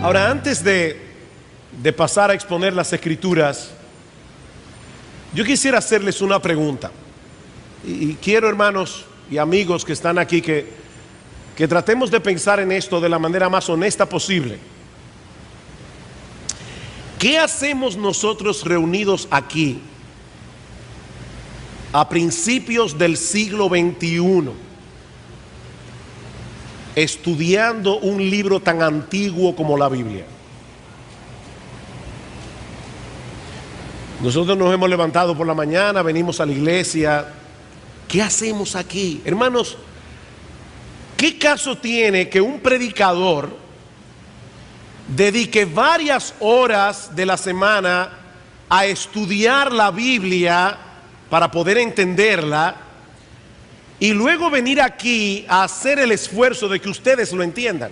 Ahora, antes de pasar a exponer las Escrituras, yo quisiera hacerles una pregunta. Y quiero, hermanos y amigos que están aquí, que tratemos de pensar en esto de la manera más honesta posible. ¿Qué hacemos nosotros reunidos aquí a principios del siglo XXI, estudiando un libro tan antiguo como la Biblia? Nosotros nos hemos levantado por la mañana, venimos a la iglesia. ¿Qué hacemos aquí? Hermanos, ¿qué caso tiene que un predicador dedique varias horas de la semana a estudiar la Biblia para poder entenderla y luego venir aquí a hacer el esfuerzo de que ustedes lo entiendan?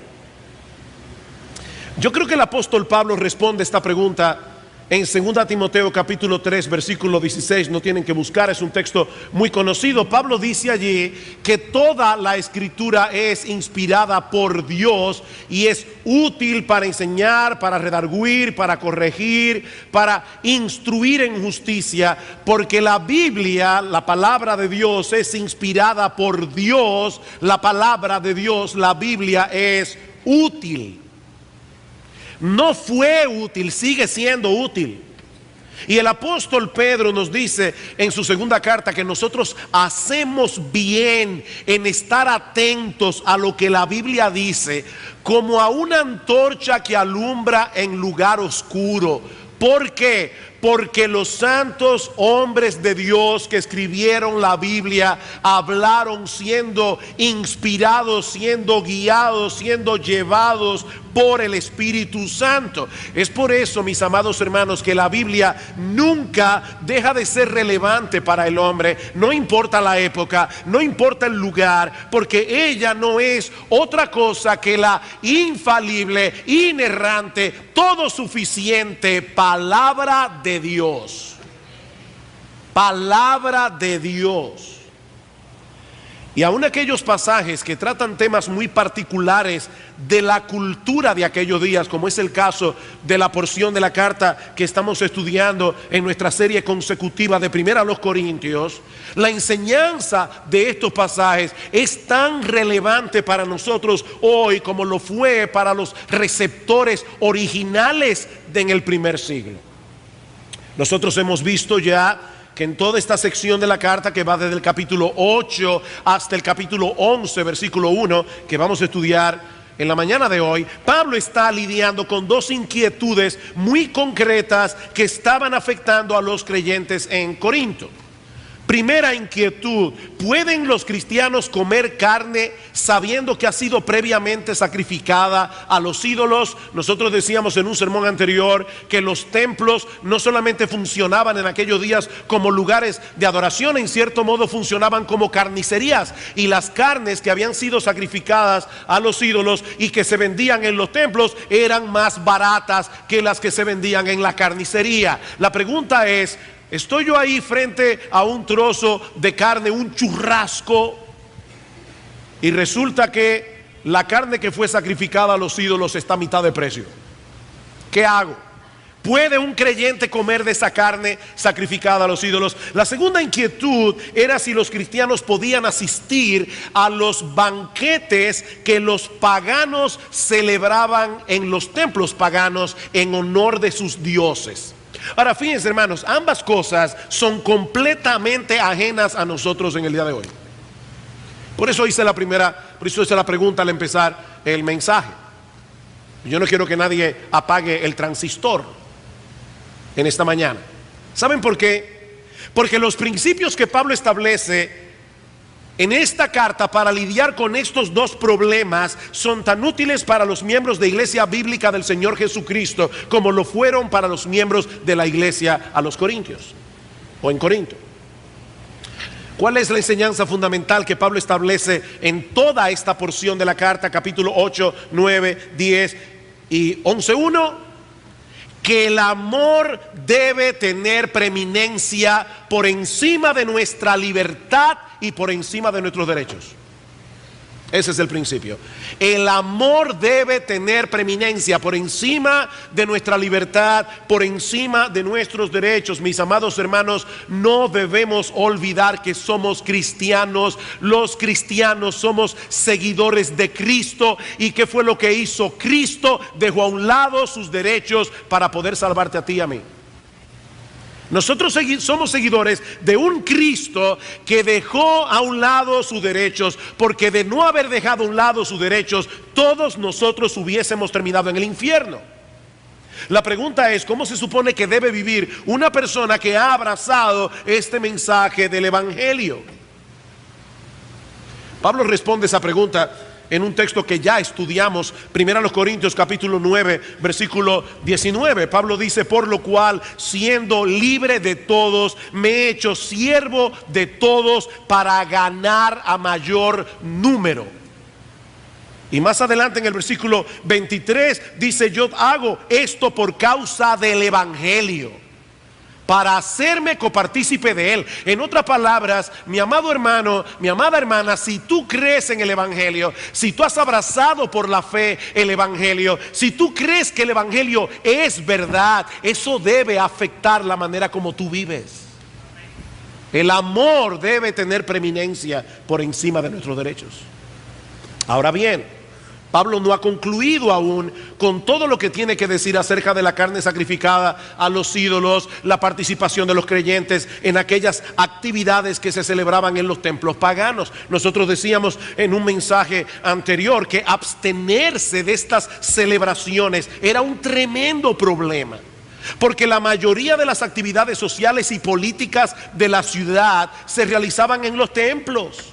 Yo creo que el apóstol Pablo responde esta pregunta en 2 Timoteo capítulo 3 versículo 16, no tienen que buscar, es un texto muy conocido. Pablo dice allí que toda la escritura es inspirada por Dios y es útil para enseñar, para redarguir, para corregir, para instruir en justicia, porque la Biblia, la palabra de Dios, es inspirada por Dios. La palabra de Dios, la Biblia, es útil. No fue útil, sigue siendo útil. Y el apóstol Pedro nos dice en su segunda carta que nosotros hacemos bien en estar atentos a lo que la Biblia dice, como a una antorcha que alumbra en lugar oscuro. ¿Por qué? Porque los santos hombres de Dios que escribieron la Biblia hablaron siendo inspirados, siendo guiados, siendo llevados por el Espíritu Santo. Es por eso, mis amados hermanos, que la Biblia nunca deja de ser relevante para el hombre. No importa la época, no importa el lugar, porque ella no es otra cosa que la infalible, inerrante, todo suficiente palabra de Dios. Palabra de Dios. Y aún aquellos pasajes que tratan temas muy particulares de la cultura de aquellos días, como es el caso de la porción de la carta que estamos estudiando en nuestra serie consecutiva de Primera a los Corintios, la enseñanza de estos pasajes es tan relevante para nosotros hoy como lo fue para los receptores originales en el primer siglo. Nosotros hemos visto ya que en toda esta sección de la carta, que va desde el capítulo 8 hasta el capítulo 11, versículo 1, que vamos a estudiar en la mañana de hoy, Pablo está lidiando con dos inquietudes muy concretas que estaban afectando a los creyentes en Corinto. Primera inquietud: ¿pueden los cristianos comer carne sabiendo que ha sido previamente sacrificada a los ídolos? Nosotros decíamos en un sermón anterior que los templos no solamente funcionaban en aquellos días como lugares de adoración, en cierto modo funcionaban como carnicerías, y las carnes que habían sido sacrificadas a los ídolos y que se vendían en los templos eran más baratas que las que se vendían en la carnicería. La pregunta es: ¿estoy yo ahí frente a un trozo de carne, un churrasco, y resulta que la carne que fue sacrificada a los ídolos está a mitad de precio? ¿Qué hago? ¿Puede un creyente comer de esa carne sacrificada a los ídolos? La segunda inquietud era si los cristianos podían asistir a los banquetes que los paganos celebraban en los templos paganos en honor de sus dioses. Ahora, fíjense, hermanos, ambas cosas son completamente ajenas a nosotros en el día de hoy. Por eso hice la pregunta al empezar el mensaje. Yo no quiero que nadie apague el transistor en esta mañana. ¿Saben por qué? Porque los principios que Pablo establece en esta carta para lidiar con estos dos problemas son tan útiles para los miembros de Iglesia Bíblica del Señor Jesucristo como lo fueron para los miembros de la iglesia a los Corintios o en Corinto. ¿Cuál es la enseñanza fundamental que Pablo establece en toda esta porción de la carta, capítulo 8, 9, 10 y 11:1? Que el amor debe tener preeminencia por encima de nuestra libertad y por encima de nuestros derechos. Ese es el principio. El amor debe tener preeminencia por encima de nuestra libertad, por encima de nuestros derechos. Mis amados hermanos, no debemos olvidar que somos cristianos. Los cristianos somos seguidores de Cristo. ¿Y qué fue lo que hizo Cristo? Dejó a un lado sus derechos para poder salvarte a ti y a mí. Nosotros somos seguidores de un Cristo que dejó a un lado sus derechos, porque de no haber dejado a un lado sus derechos, todos nosotros hubiésemos terminado en el infierno. La pregunta es, ¿cómo se supone que debe vivir una persona que ha abrazado este mensaje del Evangelio? Pablo responde esa pregunta en un texto que ya estudiamos, 1 Corintios capítulo 9, versículo 19. Pablo dice: por lo cual, siendo libre de todos, me he hecho siervo de todos para ganar a mayor número. Y más adelante en el versículo 23 dice: yo hago esto por causa del Evangelio, para hacerme copartícipe de él. En otras palabras, mi amado hermano, mi amada hermana, si tú crees en el Evangelio, si tú has abrazado por la fe el Evangelio, si tú crees que el Evangelio es verdad, eso debe afectar la manera como tú vives. El amor debe tener preeminencia por encima de nuestros derechos. Ahora bien, Pablo no ha concluido aún con todo lo que tiene que decir acerca de la carne sacrificada a los ídolos, la participación de los creyentes en aquellas actividades que se celebraban en los templos paganos. Nosotros decíamos en un mensaje anterior que abstenerse de estas celebraciones era un tremendo problema, porque la mayoría de las actividades sociales y políticas de la ciudad se realizaban en los templos.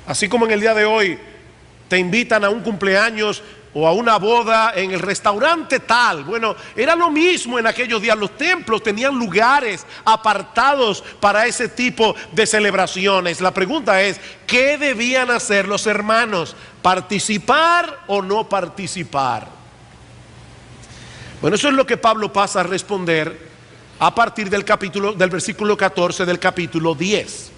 Así como en el día de hoy te invitan a un cumpleaños o a una boda en el restaurante tal. Bueno, era lo mismo en aquellos días. Los templos tenían lugares apartados para ese tipo de celebraciones. La pregunta es, ¿qué debían hacer los hermanos? ¿Participar o no participar? Bueno, eso es lo que Pablo pasa a responder a partir del versículo 14 del capítulo 10.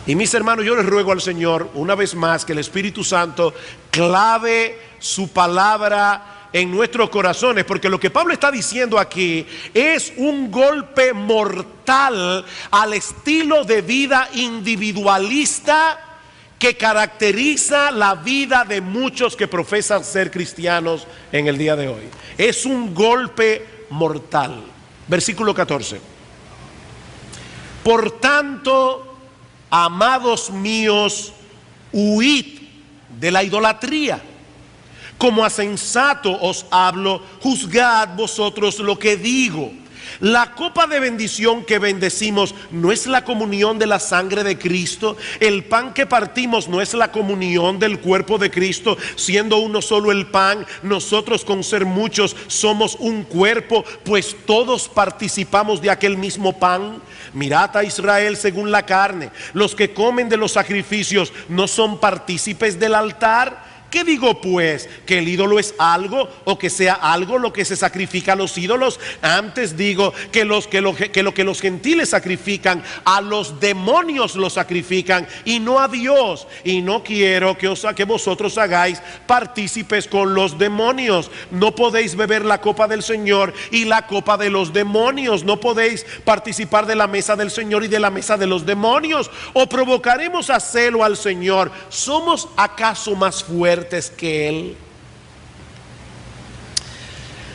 Y mis hermanos, yo les ruego al Señor una vez más que el Espíritu Santo clave su palabra en nuestros corazones, porque lo que Pablo está diciendo aquí es un golpe mortal al estilo de vida individualista que caracteriza la vida de muchos que profesan ser cristianos en el día de hoy. Es un golpe mortal. Versículo 14. Por tanto, amados míos, huid de la idolatría. Como a sensato os hablo, juzgad vosotros lo que digo. La copa de bendición que bendecimos no es la comunión de la sangre de Cristo. El pan que partimos no es la comunión del cuerpo de Cristo. Siendo uno solo el pan, nosotros con ser muchos somos un cuerpo, pues todos participamos de aquel mismo pan. Mirad a Israel según la carne. Los que comen de los sacrificios no son partícipes del altar. ¿Qué digo pues? ¿Que el ídolo es algo o que sea algo lo que se sacrifica a los ídolos? Antes digo que lo que los gentiles sacrifican, a los demonios lo sacrifican y no a Dios. Y no quiero que vosotros hagáis partícipes con los demonios. No podéis beber la copa del Señor y la copa de los demonios. No podéis participar de la mesa del Señor y de la mesa de los demonios. ¿O provocaremos a celo al Señor? ¿Somos acaso más fuertes que él?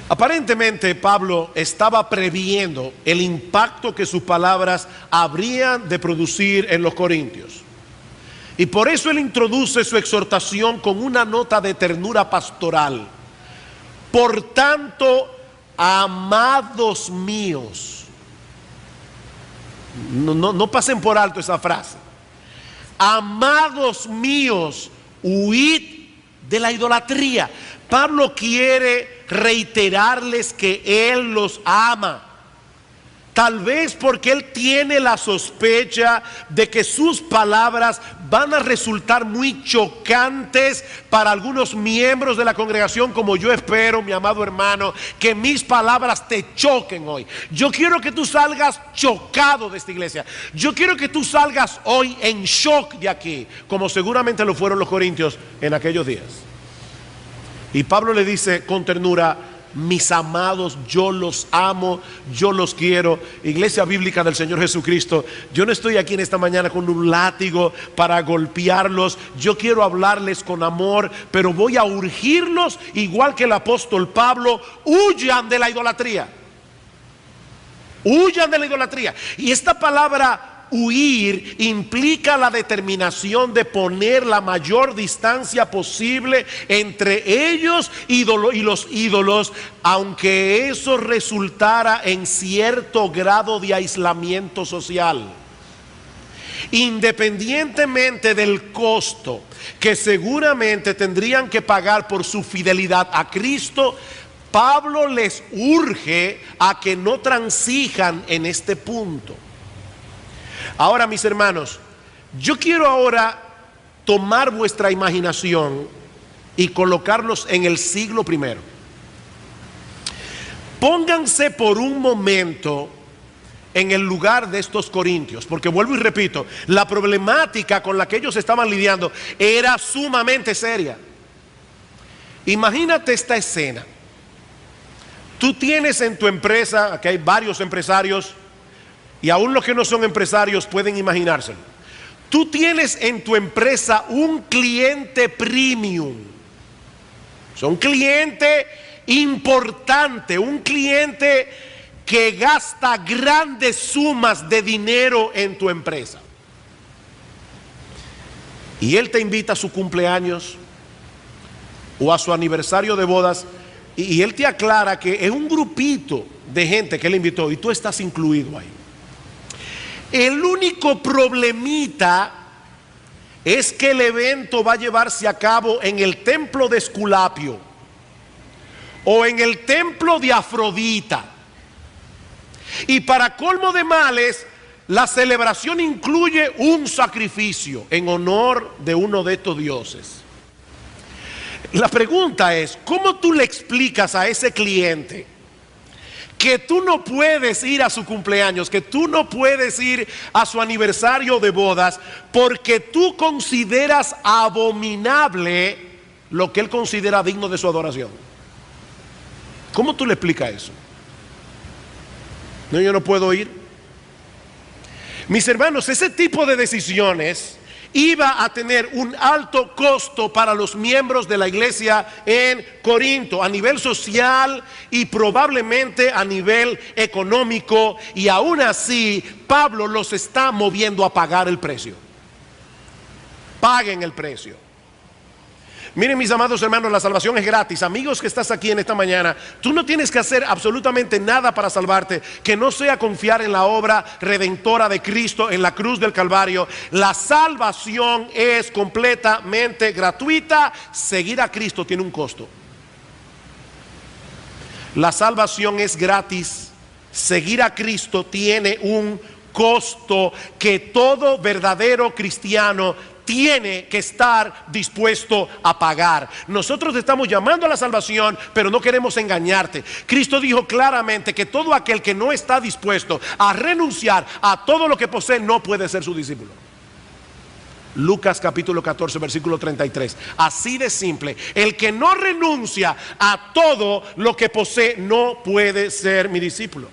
Aparentemente Pablo estaba previendo el impacto que sus palabras habrían de producir en los corintios, y por eso él introduce su exhortación con una nota de ternura pastoral. Por tanto, amados míos, no pasen por alto esa frase. Amados míos, huid de la idolatría. Pablo quiere reiterarles que él los ama. Tal vez porque él tiene la sospecha de que sus palabras van a resultar muy chocantes para algunos miembros de la congregación, como yo espero, mi amado hermano, que mis palabras te choquen hoy. Yo quiero que tú salgas chocado de esta iglesia. Yo quiero que tú salgas hoy en shock de aquí, como seguramente lo fueron los corintios en aquellos días. Y Pablo le dice con ternura: mis amados, yo los amo, yo los quiero. Iglesia bíblica del Señor Jesucristo, yo no estoy aquí en esta mañana con un látigo para golpearlos. Yo quiero hablarles con amor, pero voy a urgirlos, igual que el apóstol Pablo: huyan de la idolatría. Huyan de la idolatría. Y esta palabra huir implica la determinación de poner la mayor distancia posible entre ellos y los ídolos, aunque eso resultara en cierto grado de aislamiento social. Independientemente del costo que seguramente tendrían que pagar por su fidelidad a Cristo, Pablo les urge a que no transijan en este punto. Ahora, mis hermanos, yo quiero ahora tomar vuestra imaginación y colocarlos en el siglo I. Pónganse por un momento en el lugar de estos corintios, porque vuelvo y repito, la problemática con la que ellos estaban lidiando era sumamente seria. Imagínate esta escena. Tú tienes en tu empresa, aquí hay varios empresarios, y aún los que no son empresarios pueden imaginárselo. Tú tienes en tu empresa un cliente premium. Es un cliente importante, un cliente que gasta grandes sumas de dinero en tu empresa. Y él te invita a su cumpleaños o a su aniversario de bodas, y él te aclara que es un grupito de gente que él invitó y tú estás incluido ahí. El único problemita es que el evento va a llevarse a cabo en el templo de Esculapio o en el templo de Afrodita. Y para colmo de males, la celebración incluye un sacrificio en honor de uno de estos dioses. La pregunta es: ¿cómo tú le explicas a ese cliente que tú no puedes ir a su cumpleaños, que tú no puedes ir a su aniversario de bodas, porque tú consideras abominable lo que él considera digno de su adoración? ¿Cómo tú le explicas eso? No, yo no puedo ir. Mis hermanos, ese tipo de decisiones iba a tener un alto costo para los miembros de la iglesia en Corinto, a nivel social y probablemente a nivel económico, y aún así Pablo los está moviendo a pagar el precio. Paguen el precio. Miren, mis amados hermanos, la salvación es gratis. Amigos que estás aquí en esta mañana, tú no tienes que hacer absolutamente nada para salvarte que no sea confiar en la obra redentora de Cristo en la cruz del Calvario. La salvación es completamente gratuita. Seguir a Cristo tiene un costo. La salvación es gratis. Seguir a Cristo tiene un costo que todo verdadero cristiano tiene que estar dispuesto a pagar. Nosotros te estamos llamando a la salvación, pero no queremos engañarte. Cristo dijo claramente que todo aquel que no está dispuesto a renunciar a todo lo que posee no puede ser su discípulo. Lucas capítulo 14 versículo 33. Así de simple. El que no renuncia a todo lo que posee no puede ser mi discípulo.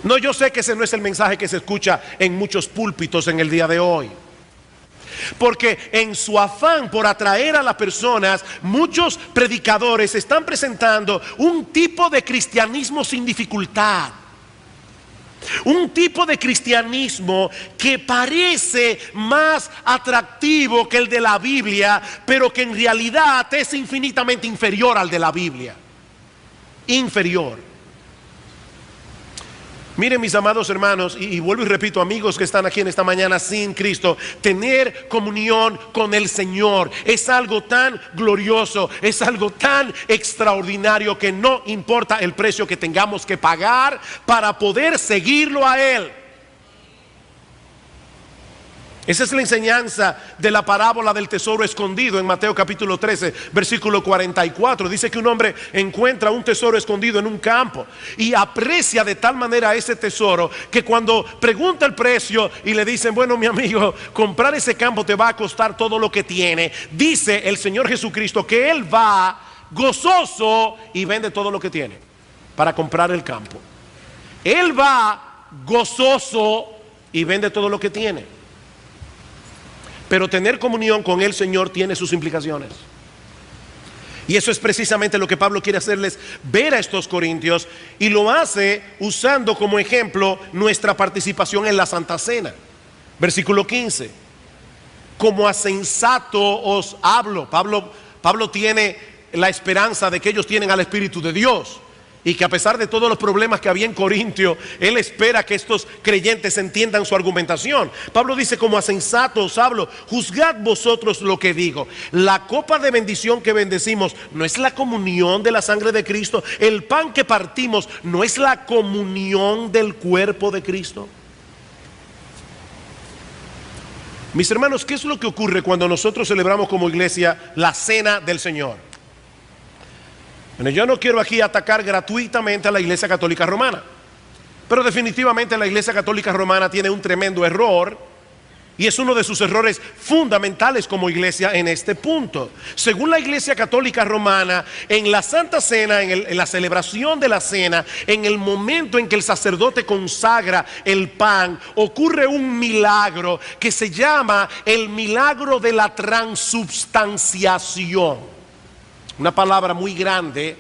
No, yo sé que ese no es el mensaje que se escucha en muchos púlpitos en el día de hoy, porque en su afán por atraer a las personas, muchos predicadores están presentando un tipo de cristianismo sin dificultad. Un tipo de cristianismo que parece más atractivo que el de la Biblia, pero que en realidad es infinitamente inferior al de la Biblia. Inferior. Miren, mis amados hermanos, y vuelvo y repito, amigos que están aquí en esta mañana sin Cristo, tener comunión con el Señor es algo tan glorioso, es algo tan extraordinario que no importa el precio que tengamos que pagar para poder seguirlo a Él. Esa es la enseñanza de la parábola del tesoro escondido en Mateo capítulo 13, versículo 44. Dice que un hombre encuentra un tesoro escondido en un campo y aprecia de tal manera ese tesoro que cuando pregunta el precio y le dicen, bueno, mi amigo, comprar ese campo te va a costar todo lo que tiene, dice el Señor Jesucristo que Él va gozoso y vende todo lo que tiene para comprar el campo. Él va gozoso y vende todo lo que tiene. Pero tener comunión con el Señor tiene sus implicaciones. Y eso es precisamente lo que Pablo quiere hacerles ver a estos corintios, y lo hace usando como ejemplo nuestra participación en la Santa Cena. Versículo 15. Como a sensato os hablo. Pablo tiene la esperanza de que ellos tienen al Espíritu de Dios, y que a pesar de todos los problemas que había en Corintio, él espera que estos creyentes entiendan su argumentación. Pablo dice, como a sensato os hablo, juzgad vosotros lo que digo. La copa de bendición que bendecimos no es la comunión de la sangre de Cristo. El pan que partimos no es la comunión del cuerpo de Cristo. Mis hermanos, ¿qué es lo que ocurre cuando nosotros celebramos como iglesia la cena del Señor? Bueno, yo no quiero aquí atacar gratuitamente a la Iglesia Católica Romana, pero definitivamente la Iglesia Católica Romana tiene un tremendo error, y es uno de sus errores fundamentales como iglesia en este punto. Según la Iglesia Católica Romana, en la Santa Cena, en la celebración de la cena, en el momento en que el sacerdote consagra el pan, ocurre un milagro que se llama el milagro de la transubstanciación. Una palabra muy grande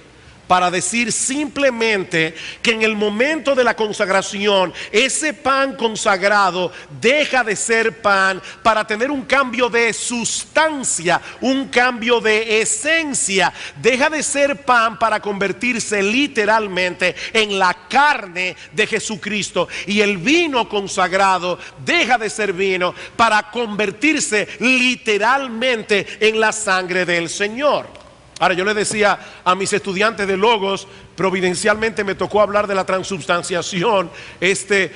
para decir simplemente que en el momento de la consagración, ese pan consagrado deja de ser pan para tener un cambio de sustancia, un cambio de esencia. Deja de ser pan para convertirse literalmente en la carne de Jesucristo. Y el vino consagrado deja de ser vino para convertirse literalmente en la sangre del Señor. Ahora, yo le decía a mis estudiantes de Logos, providencialmente me tocó hablar de la transubstanciación este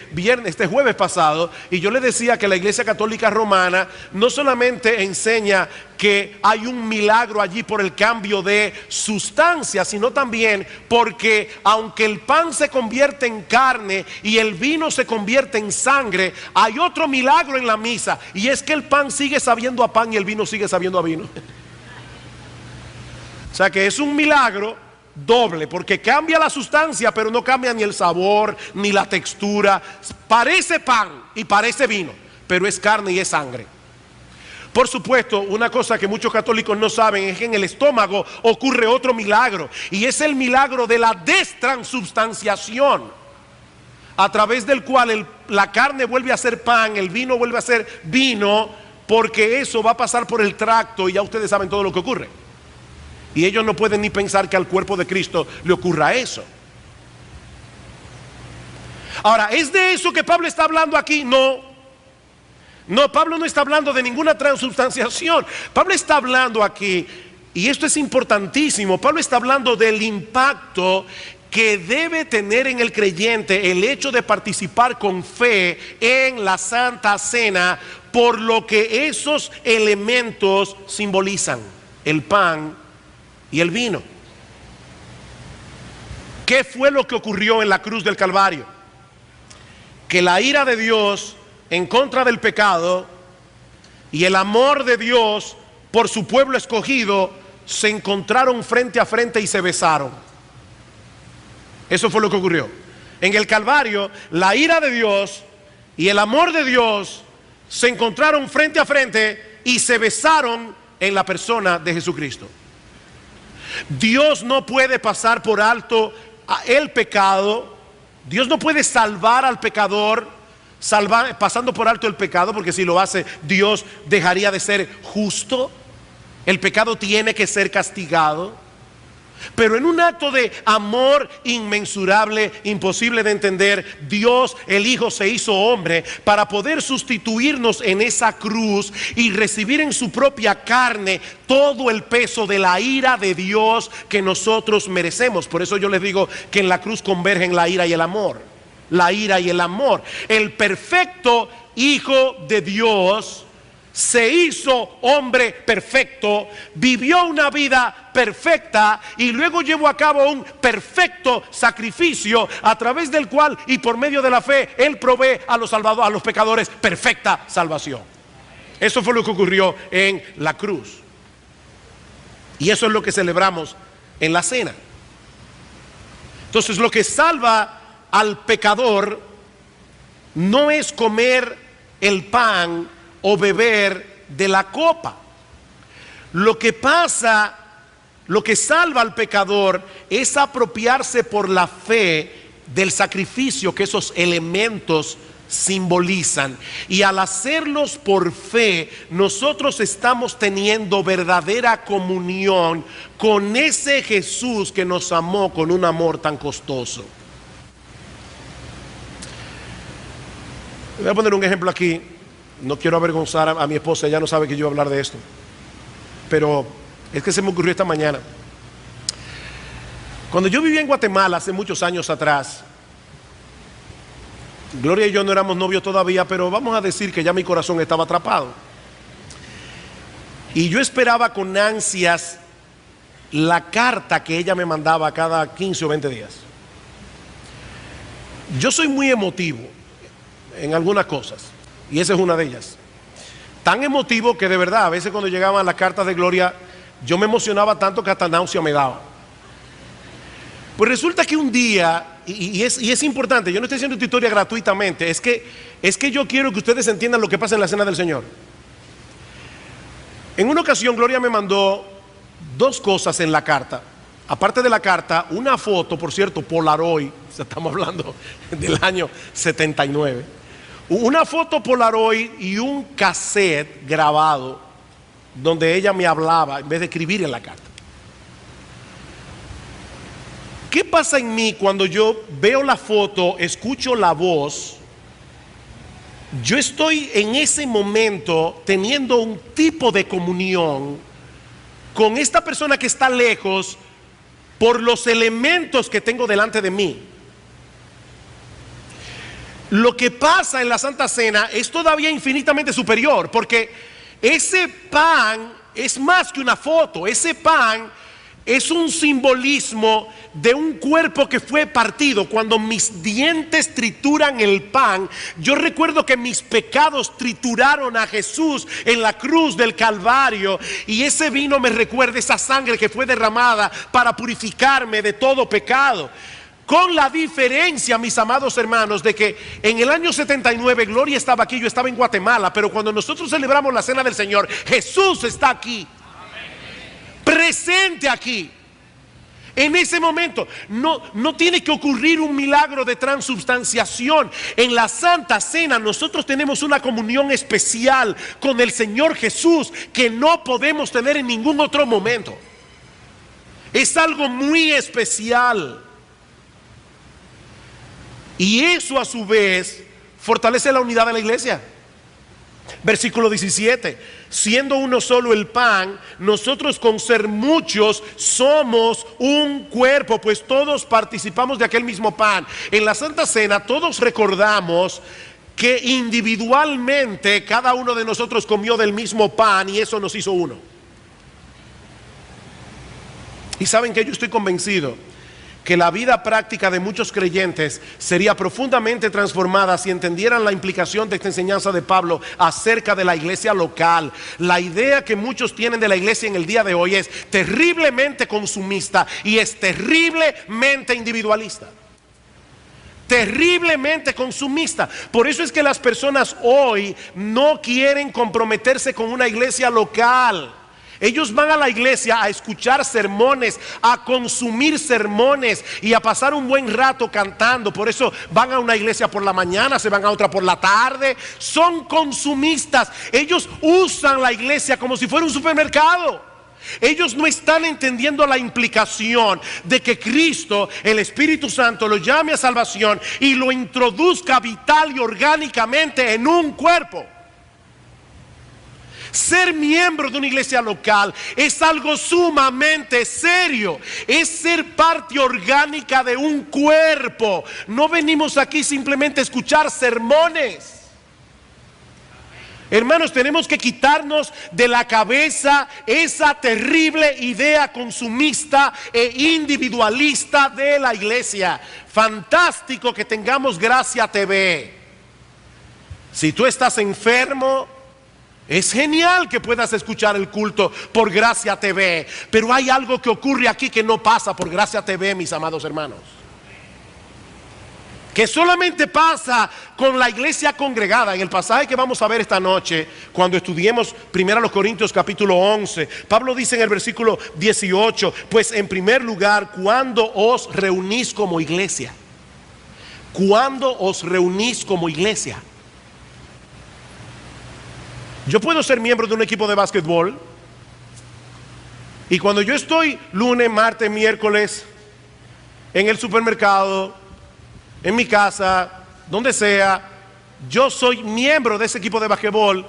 jueves pasado, y yo le decía que la Iglesia Católica Romana no solamente enseña que hay un milagro allí por el cambio de sustancia, sino también porque aunque el pan se convierte en carne y el vino se convierte en sangre, hay otro milagro en la misa, y es que el pan sigue sabiendo a pan y el vino sigue sabiendo a vino. O sea que es un milagro doble, porque cambia la sustancia, pero no cambia ni el sabor, ni la textura. Parece pan y parece vino, pero es carne y es sangre. Por supuesto, una cosa que muchos católicos no saben es que en el estómago ocurre otro milagro, y es el milagro de la destransubstanciación, a través del cual la carne vuelve a ser pan, el vino vuelve a ser vino, porque eso va a pasar por el tracto, y ya ustedes saben todo lo que ocurre. Y ellos no pueden ni pensar que al cuerpo de Cristo le ocurra eso. Ahora, ¿es de eso que Pablo está hablando aquí? No. No, Pablo no está hablando de ninguna transubstanciación. Pablo está hablando aquí, y esto es importantísimo, Pablo está hablando del impacto que debe tener en el creyente el hecho de participar con fe en la Santa Cena, por lo que esos elementos simbolizan: el pan y el vino. ¿Qué fue lo que ocurrió en la cruz del Calvario? Que la ira de Dios en contra del pecado y el amor de Dios por su pueblo escogido se encontraron frente a frente y se besaron. Eso fue lo que ocurrió. En el Calvario, la ira de Dios y el amor de Dios se encontraron frente a frente y se besaron en la persona de Jesucristo. Dios no puede pasar por alto el pecado. Dios no puede salvar al pecador pasando por alto el pecado, porque si lo hace, Dios dejaría de ser justo. El pecado tiene que ser castigado. Pero en un acto de amor inmensurable, imposible de entender, Dios, el Hijo, se hizo hombre para poder sustituirnos en esa cruz y recibir en su propia carne todo el peso de la ira de Dios que nosotros merecemos. Por eso yo les digo que en la cruz convergen la ira y el amor. La ira y el amor. El perfecto Hijo de Dios se hizo hombre perfecto, vivió una vida perfecta y luego llevó a cabo un perfecto sacrificio a través del cual y por medio de la fe Él provee a los salvados, a los pecadores, perfecta salvación. Eso fue lo que ocurrió en la cruz. Y eso es lo que celebramos en la cena. Entonces, lo que salva al pecador no es comer el pan o beber de la copa. Lo que pasa, lo que salva al pecador es apropiarse por la fe del sacrificio que esos elementos simbolizan. Y al hacerlos por fe, nosotros estamos teniendo verdadera comunión con ese Jesús que nos amó con un amor tan costoso. Voy a poner un ejemplo aquí. No quiero avergonzar a mi esposa, ella no sabe que yo voy a hablar de esto, pero es que se me ocurrió esta mañana. Cuando yo vivía en Guatemala hace muchos años atrás, Gloria y yo no éramos novios todavía, pero vamos a decir que ya mi corazón estaba atrapado. Y yo esperaba con ansias la carta que ella me mandaba cada 15 o 20 días. Yo soy muy emotivo en algunas cosas. Y esa es una de ellas. Tan emotivo que de verdad a veces cuando llegaban las cartas de Gloria yo me emocionaba tanto que hasta náusea me daba. Pues resulta que un día, y es importante, yo no estoy haciendo esta historia gratuitamente, es que yo quiero que ustedes entiendan lo que pasa en la cena del Señor. En una ocasión Gloria me mandó dos cosas en la carta. Aparte de la carta, una foto, por cierto, Polaroid, estamos hablando del año 79. Una foto Polaroid y un cassette grabado donde ella me hablaba en vez de escribir en la carta. ¿Qué pasa en mí cuando yo veo la foto, escucho la voz? Yo estoy en ese momento teniendo un tipo de comunión con esta persona que está lejos por los elementos que tengo delante de mí. Lo que pasa en la Santa Cena es todavía infinitamente superior, porque ese pan es más que una foto. Ese pan es un simbolismo de un cuerpo que fue partido. Cuando mis dientes trituran el pan, yo recuerdo que mis pecados trituraron a Jesús en la cruz del Calvario, y ese vino me recuerda esa sangre que fue derramada para purificarme de todo pecado. Con la diferencia, mis amados hermanos, de que en el año 79 Gloria estaba aquí, yo estaba en Guatemala, pero cuando nosotros celebramos la cena del Señor, Jesús está aquí, presente aquí. En ese momento no tiene que ocurrir un milagro de transubstanciación. En la Santa Cena nosotros tenemos una comunión especial con el Señor Jesús que no podemos tener en ningún otro momento. Es algo muy especial. Y eso a su vez fortalece la unidad de la iglesia. Versículo 17: siendo uno solo el pan, nosotros con ser muchos somos un cuerpo, pues todos participamos de aquel mismo pan. En la Santa Cena todos recordamos que individualmente cada uno de nosotros comió del mismo pan y eso nos hizo uno. Y saben que yo estoy convencido que la vida práctica de muchos creyentes sería profundamente transformada si entendieran la implicación de esta enseñanza de Pablo acerca de la iglesia local. La idea que muchos tienen de la iglesia en el día de hoy es terriblemente consumista y es terriblemente individualista. Terriblemente consumista. Por eso es que las personas hoy no quieren comprometerse con una iglesia local. Ellos van a la iglesia a escuchar sermones, a consumir sermones y a pasar un buen rato cantando. Por eso van a una iglesia por la mañana, se van a otra por la tarde. Son consumistas. Ellos usan la iglesia como si fuera un supermercado. Ellos no están entendiendo la implicación de que Cristo, el Espíritu Santo, lo llame a salvación y lo introduzca vital y orgánicamente en un cuerpo. Ser miembro de una iglesia local es algo sumamente serio. Es ser parte orgánica de un cuerpo. No venimos aquí simplemente a escuchar sermones. Hermanos, tenemos que quitarnos de la cabeza esa terrible idea consumista e individualista de la iglesia. Fantástico que tengamos Gracia TV. Si tú estás enfermo, es genial que puedas escuchar el culto por Gracia TV. Pero hay algo que ocurre aquí que no pasa por Gracia TV, mis amados hermanos. Que solamente pasa con la iglesia congregada. En el pasaje que vamos a ver esta noche, cuando estudiemos 1 Corintios capítulo 11, Pablo dice en el versículo 18: pues en primer lugar, cuando os reunís como iglesia. Cuando os reunís como iglesia. Yo puedo ser miembro de un equipo de básquetbol, y cuando yo estoy lunes, martes, miércoles en el supermercado, en mi casa, donde sea, yo soy miembro de ese equipo de basquetbol,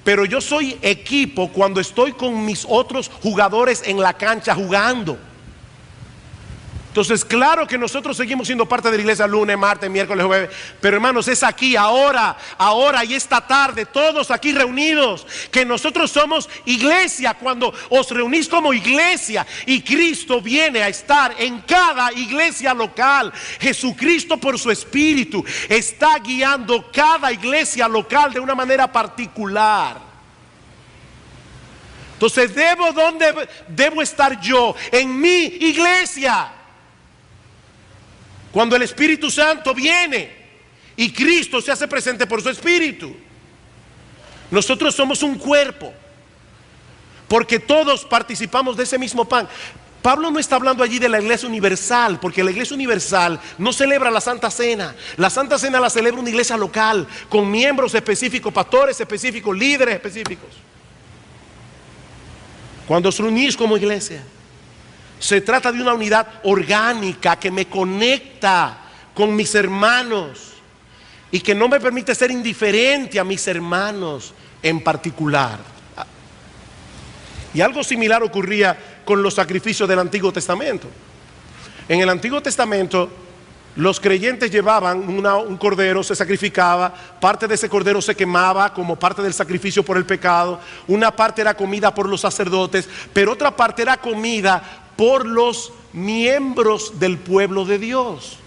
pero yo soy equipo cuando estoy con mis otros jugadores en la cancha jugando. Entonces, claro que nosotros seguimos siendo parte de la iglesia lunes, martes, miércoles, jueves, pero hermanos, es aquí, ahora y esta tarde, todos aquí reunidos, que nosotros somos iglesia. Cuando os reunís como iglesia y Cristo viene a estar en cada iglesia local, Jesucristo por su Espíritu está guiando cada iglesia local de una manera particular. Entonces, ¿dónde debo estar yo? En mi iglesia. Cuando el Espíritu Santo viene y Cristo se hace presente por su Espíritu. Nosotros somos un cuerpo, porque todos participamos de ese mismo pan. Pablo no está hablando allí de la iglesia universal, porque la iglesia universal no celebra la Santa Cena. La Santa Cena la celebra una iglesia local, con miembros específicos, pastores específicos, líderes específicos. Cuando os reunís como iglesia, se trata de una unidad orgánica que me conecta con mis hermanos y que no me permite ser indiferente a mis hermanos en particular. Y algo similar ocurría con los sacrificios del Antiguo Testamento. En el Antiguo Testamento, los creyentes llevaban un cordero, se sacrificaba, parte de ese cordero se quemaba como parte del sacrificio por el pecado, una parte era comida por los sacerdotes, pero otra parte era comida por los miembros del pueblo de Dios.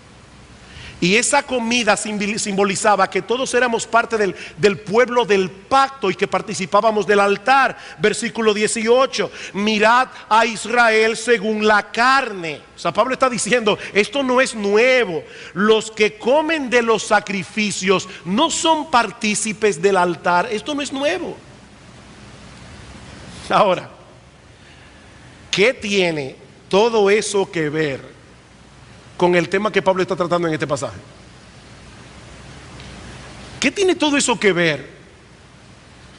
Y esa comida simbolizaba que todos éramos parte del pueblo del pacto y que participábamos del altar. Versículo 18: mirad a Israel según la carne. O sea, Pablo está diciendo, esto no es nuevo. Los que comen de los sacrificios no son partícipes del altar. Esto no es nuevo. Ahora, ¿qué tiene todo eso que ver con el tema que Pablo está tratando en este pasaje? ¿Qué tiene todo eso que ver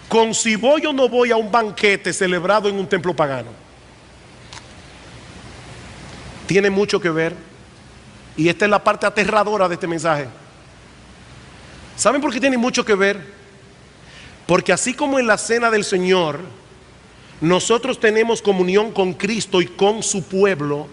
con si voy o no voy a un banquete celebrado en un templo pagano? Tiene mucho que ver, y esta es la parte aterradora de este mensaje. ¿Saben por qué tiene mucho que ver? Porque así como en la cena del Señor nosotros tenemos comunión con Cristo y con su pueblo,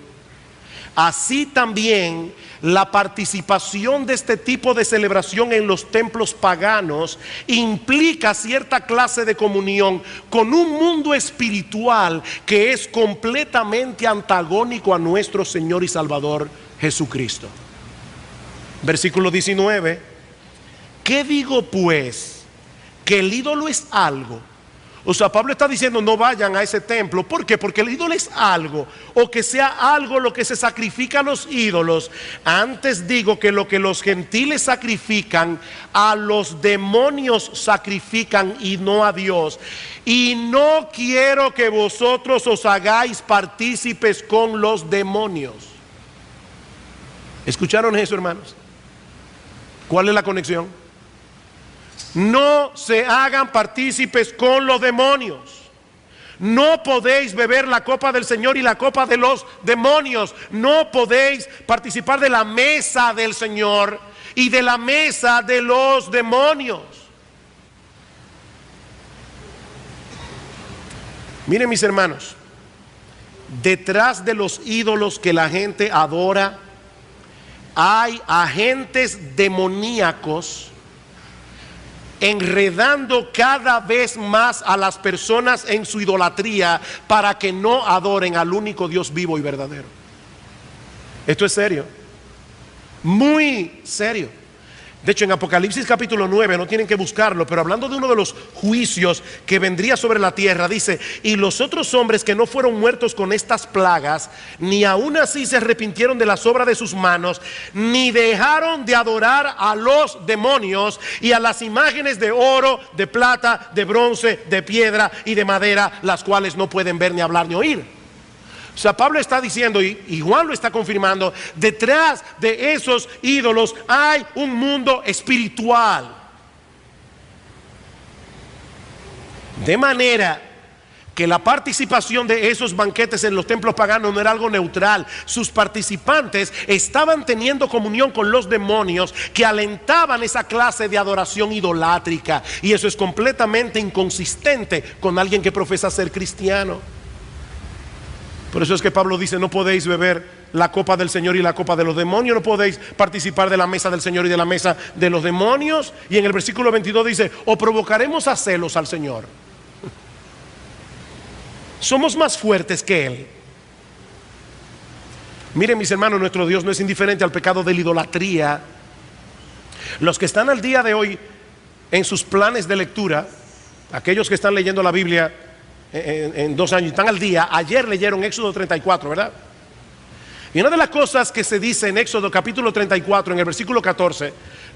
así también la participación de este tipo de celebración en los templos paganos implica cierta clase de comunión con un mundo espiritual que es completamente antagónico a nuestro Señor y Salvador Jesucristo. Versículo 19: ¿qué digo pues? ¿Que el ídolo es algo? O sea, Pablo está diciendo no vayan a ese templo. ¿Por qué? Porque el ídolo es algo, o que sea algo lo que se sacrifica a los ídolos. Antes digo que lo que los gentiles sacrifican, a los demonios sacrifican y no a Dios. Y no quiero que vosotros os hagáis partícipes con los demonios. ¿Escucharon eso, hermanos? ¿Cuál es la conexión? No se hagan partícipes con los demonios. No podéis beber la copa del Señor y la copa de los demonios. No podéis participar de la mesa del Señor y de la mesa de los demonios. Miren, mis hermanos, detrás de los ídolos que la gente adora hay agentes demoníacos enredando cada vez más a las personas en su idolatría para que no adoren al único Dios vivo y verdadero. Esto es serio, muy serio. De hecho, en Apocalipsis capítulo 9, no tienen que buscarlo, pero hablando de uno de los juicios que vendría sobre la tierra, dice: y los otros hombres que no fueron muertos con estas plagas, ni aún así se arrepintieron de las obras de sus manos, ni dejaron de adorar a los demonios y a las imágenes de oro, de plata, de bronce, de piedra y de madera, las cuales no pueden ver, ni hablar, ni oír. O sea, Pablo está diciendo, y Juan lo está confirmando, detrás de esos ídolos hay un mundo espiritual. De manera que la participación de esos banquetes en los templos paganos no era algo neutral. Sus participantes estaban teniendo comunión con los demonios que alentaban esa clase de adoración idolátrica. Y eso es completamente inconsistente con alguien que profesa ser cristiano. Por eso es que Pablo dice: no podéis beber la copa del Señor y la copa de los demonios, no podéis participar de la mesa del Señor y de la mesa de los demonios. Y en el versículo 22 dice: o provocaremos a celos al Señor. Somos más fuertes que Él. Miren, mis hermanos, nuestro Dios no es indiferente al pecado de la idolatría. Los que están al día de hoy en sus planes de lectura, aquellos que están leyendo la Biblia en 2 años, están al día. Ayer leyeron Éxodo 34, ¿verdad? Y una de las cosas que se dice en Éxodo capítulo 34, en el versículo 14,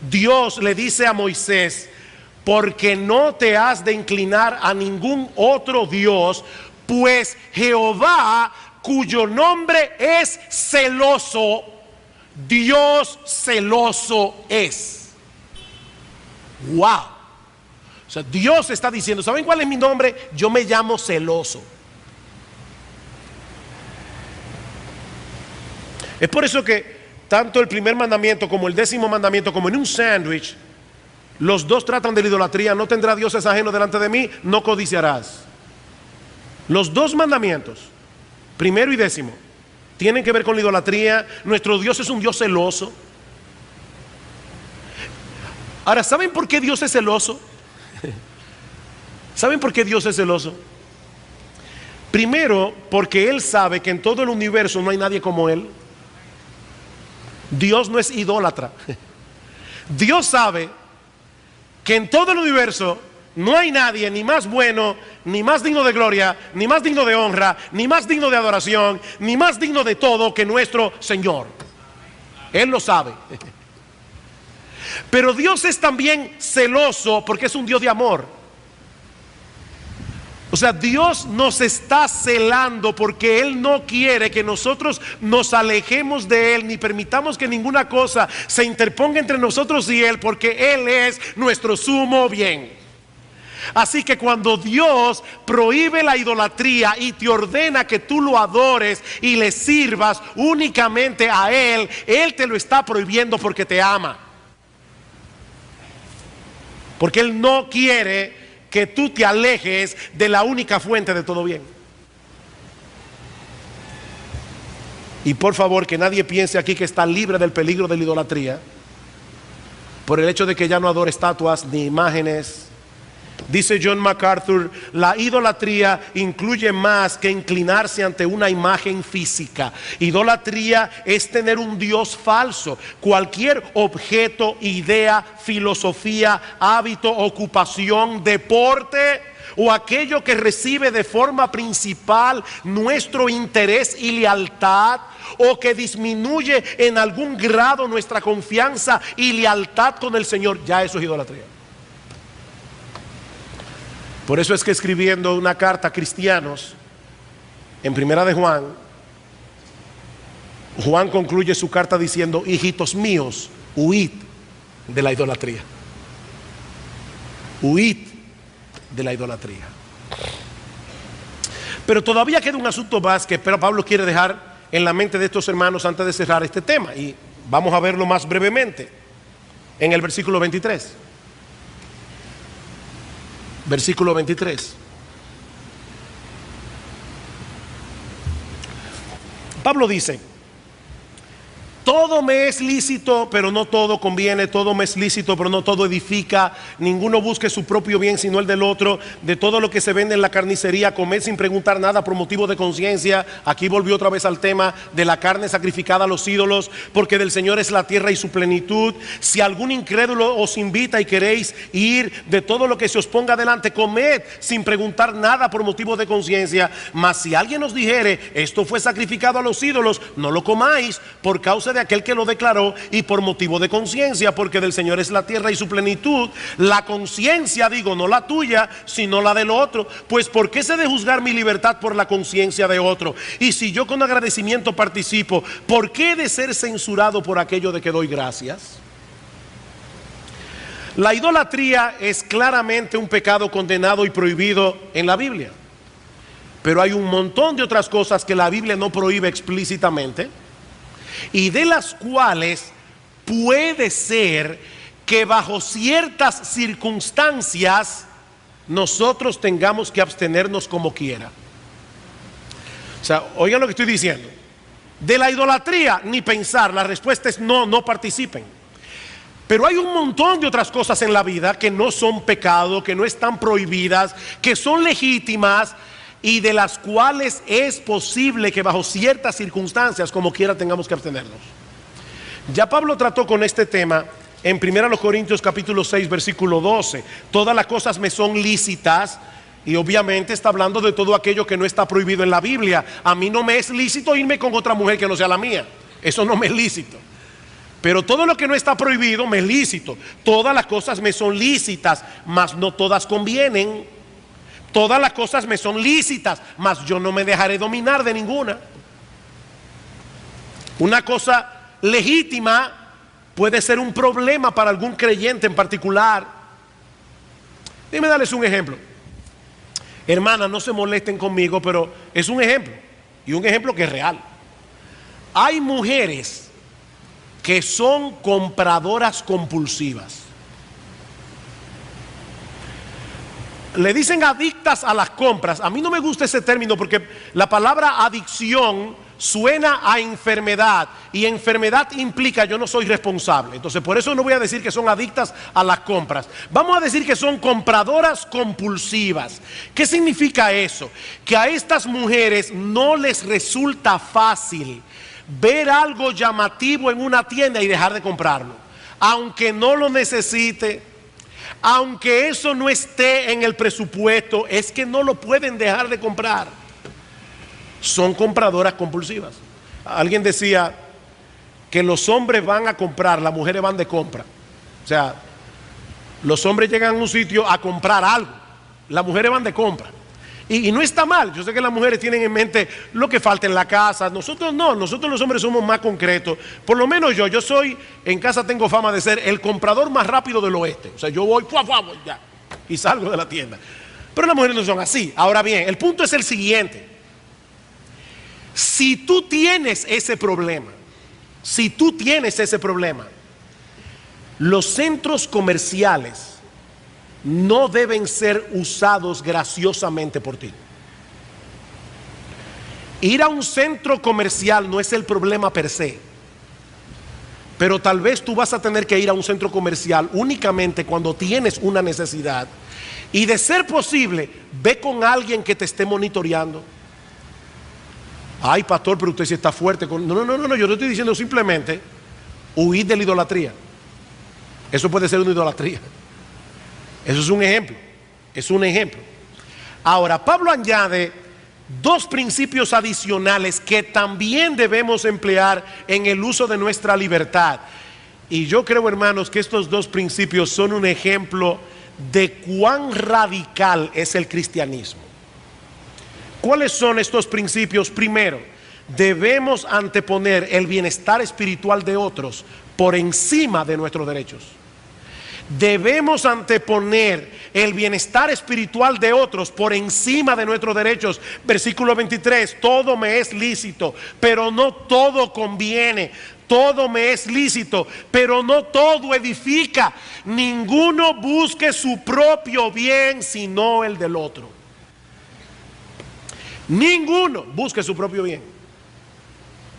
Dios le dice a Moisés: porque no te has de inclinar a ningún otro Dios, pues Jehová, cuyo nombre es celoso, Dios celoso es. Wow. O sea, Dios está diciendo: ¿saben cuál es mi nombre? Yo me llamo celoso. Es por eso que tanto el primer mandamiento como el 10º mandamiento, como en un sándwich, los dos tratan de la idolatría. No tendrás dioses ajenos delante de mí, no codiciarás. Los dos mandamientos, primero y 10º, tienen que ver con la idolatría. Nuestro Dios es un Dios celoso. Ahora, ¿saben por qué Dios es celoso? ¿Saben por qué Dios es celoso? Primero, porque Él sabe que en todo el universo no hay nadie como Él. Dios no es idólatra. Dios sabe que en todo el universo no hay nadie ni más bueno, ni más digno de gloria, ni más digno de honra, ni más digno de adoración, ni más digno de todo que nuestro Señor. Él lo sabe. Pero Dios es también celoso porque es un Dios de amor. O sea, Dios nos está celando porque Él no quiere que nosotros nos alejemos de Él, ni permitamos que ninguna cosa se interponga entre nosotros y Él, porque Él es nuestro sumo bien. Así que cuando Dios prohíbe la idolatría y te ordena que tú lo adores y le sirvas únicamente a Él, Él te lo está prohibiendo porque te ama. Porque Él no quiere que tú te alejes de la única fuente de todo bien. Y por favor, que nadie piense aquí que está libre del peligro de la idolatría por el hecho de que ya no adore estatuas ni imágenes. Dice John MacArthur: la idolatría incluye más que inclinarse ante una imagen física. Idolatría es tener un Dios falso. Cualquier objeto, idea, filosofía, hábito, ocupación, deporte o aquello que recibe de forma principal nuestro interés y lealtad, o que disminuye en algún grado nuestra confianza y lealtad con el Señor, ya eso es idolatría. Por eso es que escribiendo una carta a cristianos, en primera de Juan, Juan concluye su carta diciendo: hijitos míos, huid de la idolatría. Huid de la idolatría. Pero todavía queda un asunto más que Pablo quiere dejar en la mente de estos hermanos antes de cerrar este tema. Y vamos a verlo más brevemente en el versículo 23. Versículo 23. Pablo dice: todo me es lícito, pero no todo conviene. Todo me es lícito, pero no todo edifica. Ninguno busque su propio bien, sino el del otro. De todo lo que se vende en la carnicería, comed sin preguntar nada por motivo de conciencia. Aquí volvió otra vez al tema de la carne sacrificada a los ídolos, porque del Señor es la tierra y su plenitud. Si algún incrédulo os invita y queréis ir, de todo lo que se os ponga delante, comed sin preguntar nada por motivo de conciencia. Mas si alguien os dijere: esto fue sacrificado a los ídolos, no lo comáis, por causa de aquel que lo declaró y por motivo de conciencia, porque del Señor es la tierra y su plenitud. La conciencia, digo, no la tuya, sino la del otro. Pues ¿por qué se de juzgar mi libertad por la conciencia de otro? Y si yo con agradecimiento participo, ¿por qué he de ser censurado por aquello de que doy gracias? La idolatría es claramente un pecado condenado y prohibido en la Biblia, pero hay un montón de otras cosas que la Biblia no prohíbe explícitamente, y de las cuales puede ser que bajo ciertas circunstancias nosotros tengamos que abstenernos como quiera. O sea, oigan lo que estoy diciendo. De la idolatría ni pensar, la respuesta es no, no participen. Pero hay un montón de otras cosas en la vida que no son pecado, que no están prohibidas, que son legítimas, y de las cuales es posible que bajo ciertas circunstancias como quiera tengamos que abstenernos. Ya Pablo trató con este tema en 1 Corintios capítulo 6 versículo 12. Todas las cosas me son lícitas, y obviamente está hablando de todo aquello que no está prohibido en la Biblia. A mí no me es lícito irme con otra mujer que no sea la mía, eso no me es lícito. Pero todo lo que no está prohibido me es lícito. Todas las cosas me son lícitas, mas no todas convienen. Todas las cosas me son lícitas, mas yo no me dejaré dominar de ninguna. Una cosa legítima puede ser un problema para algún creyente en particular. Déjenme darles un ejemplo. Hermanas, no se molesten conmigo, pero es un ejemplo, y un ejemplo que es real. Hay mujeres que son compradoras compulsivas. Le dicen adictas a las compras. A mí no me gusta ese término porque la palabra adicción suena a enfermedad, y enfermedad implica yo no soy responsable. Entonces por eso no voy a decir que son adictas a las compras. Vamos a decir que son compradoras compulsivas. ¿Qué significa eso? Que a estas mujeres no les resulta fácil ver algo llamativo en una tienda y dejar de comprarlo, aunque no lo necesite, aunque eso no esté en el presupuesto. Es que no lo pueden dejar de comprar. Son compradoras compulsivas. Alguien decía que los hombres van a comprar, las mujeres van de compra. O sea, los hombres llegan a un sitio a comprar algo, las mujeres van de compra. Y no está mal. Yo sé que las mujeres tienen en mente lo que falta en la casa. Nosotros no, nosotros los hombres somos más concretos. Por lo menos yo soy, en casa tengo fama de ser el comprador más rápido del oeste. O sea, yo voy, ya, y salgo de la tienda. Pero las mujeres no son así. Ahora bien, el punto es el siguiente. Si tú tienes ese problema, los centros comerciales no deben ser usados graciosamente por ti. Ir a un centro comercial no es el problema per se, pero tal vez tú vas a tener que ir a un centro comercial únicamente cuando tienes una necesidad, y de ser posible, ve con alguien que te esté monitoreando. Ay, pastor, pero usted sí está fuerte. No, yo te estoy diciendo simplemente huir de la idolatría. Eso puede ser una idolatría. Eso es un ejemplo. Ahora, Pablo añade dos principios adicionales que también debemos emplear en el uso de nuestra libertad. Y yo creo, hermanos, que estos dos principios son un ejemplo de cuán radical es el cristianismo. ¿Cuáles son estos principios? Primero, debemos anteponer el bienestar espiritual de otros por encima de nuestros derechos. Debemos anteponer el bienestar espiritual de otros por encima de nuestros derechos. Versículo 23, todo me es lícito, pero no todo conviene. Todo me es lícito, pero no todo edifica. Ninguno busque su propio bien, sino el del otro. Ninguno busque su propio bien,